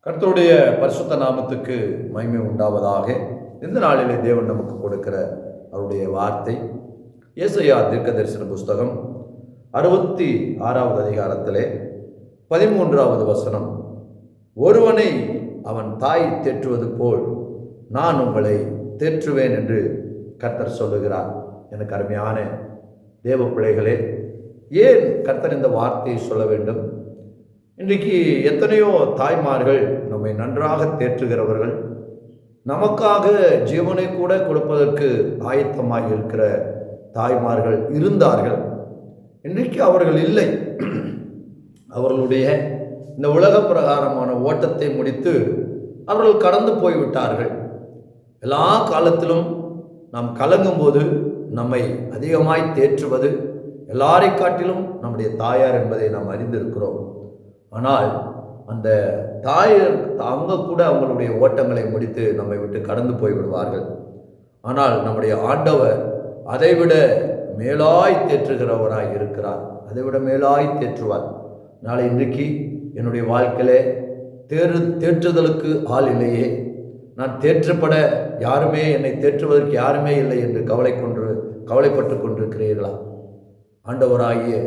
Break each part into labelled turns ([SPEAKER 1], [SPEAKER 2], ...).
[SPEAKER 1] கர்த்தருடைய பரிசுத்த நாமத்துக்கு மகிமை உண்டாவதாக. இந்த நாளிலே தேவன் நமக்கு கொடுக்கிற அவருடைய வார்த்தை ஏசாயா தீர்க்கதரிசன புஸ்தகம் 66வது அதிகாரத்திலே 13வது வசனம். ஒருவனை அவன் தாய் தேற்றுவது போல் நான் உங்களை தேற்றுவேன் என்று கர்த்தர் சொல்லுகிறார். எனக்கு அருமையான தேவ பிள்ளைகளே, ஏன் கர்த்தர் இந்த வார்த்தையை சொல்ல வேண்டும்? இன்றைக்கு எத்தனையோ தாய்மார்கள் நம்மை நன்றாக தேற்றுகிறவர்கள், நமக்காக ஜீவனை கூட கொடுப்பதற்கு ஆயத்தமாக இருக்கிற தாய்மார்கள் இருந்தார்கள். இன்றைக்கு அவர்கள் இல்லை. அவர்களுடைய இந்த உலக பிரகாரமான ஓட்டத்தை முடித்து அவர்கள் கடந்து போய்விட்டார்கள். எல்லா காலத்திலும் நாம் கலங்கும் போது நம்மை அதிகமாய் தேற்றுவது எல்லாரை காட்டிலும் நம்முடைய தாயார் என்பதை நாம் அறிந்திருக்கிறோம். ஆனால் அந்த தாயார் அவங்க கூட அவங்களுடைய ஓட்டங்களை முடித்து நம்மை விட்டு கடந்து போய்விடுவார்கள். ஆனால் நம்முடைய ஆண்டவர் அதைவிட மேலாய் தேற்றுகிறவராய் இருக்கிறார். அதைவிட மேலாய் தேற்றுவார். நாளை இன்றைக்கு என்னுடைய வாழ்க்கையிலே தேற்றுதலுக்கு ஆள் இல்லையே, நான் தேற்றப்பட யாருமே, என்னை தேற்றுவதற்கு யாருமே இல்லை என்று கவலைப்பட்டு கொண்டிருக்கிறீர்களா? ஆண்டவராகிய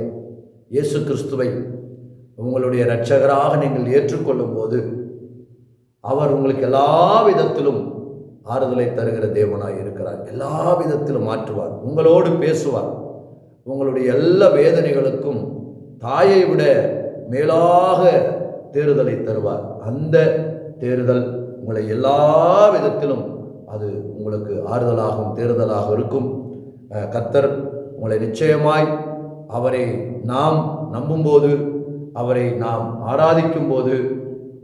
[SPEAKER 1] இயேசு கிறிஸ்துவை உங்களுடைய இரட்சகராக நீங்கள் ஏற்றுக்கொள்ளும் போது அவர் உங்களுக்கு எல்லா விதத்திலும் ஆறுதலை தருகிற தேவனாய் இருக்கிறார். எல்லா விதத்திலும் மாற்றுவார், உங்களோடு பேசுவார். உங்களுடைய எல்லா வேதனைகளுக்கும் தாயை விட மேலாக தேறுதலை தருவார். அந்த தேறுதல் உங்களை எல்லா விதத்திலும் அது உங்களுக்கு ஆறுதலாகவும் தேறுதலாக இருக்கும். கர்த்தர் உங்களை நிச்சயமாய் அவரை நாம் நம்பும்போது, அவரை நாம் ஆராதிக்கும் போது,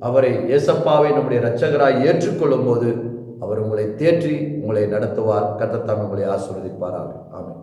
[SPEAKER 1] அவரை இயேசப்பாவை நம்முடைய இரட்சகராய் ஏற்றுக்கொள்ளும் போது அவர் உங்களை தேற்றி உங்களை நடத்துவார். கர்த்தர் தாமே உங்களை ஆசீர்வதிப்பாராக. ஆமென்.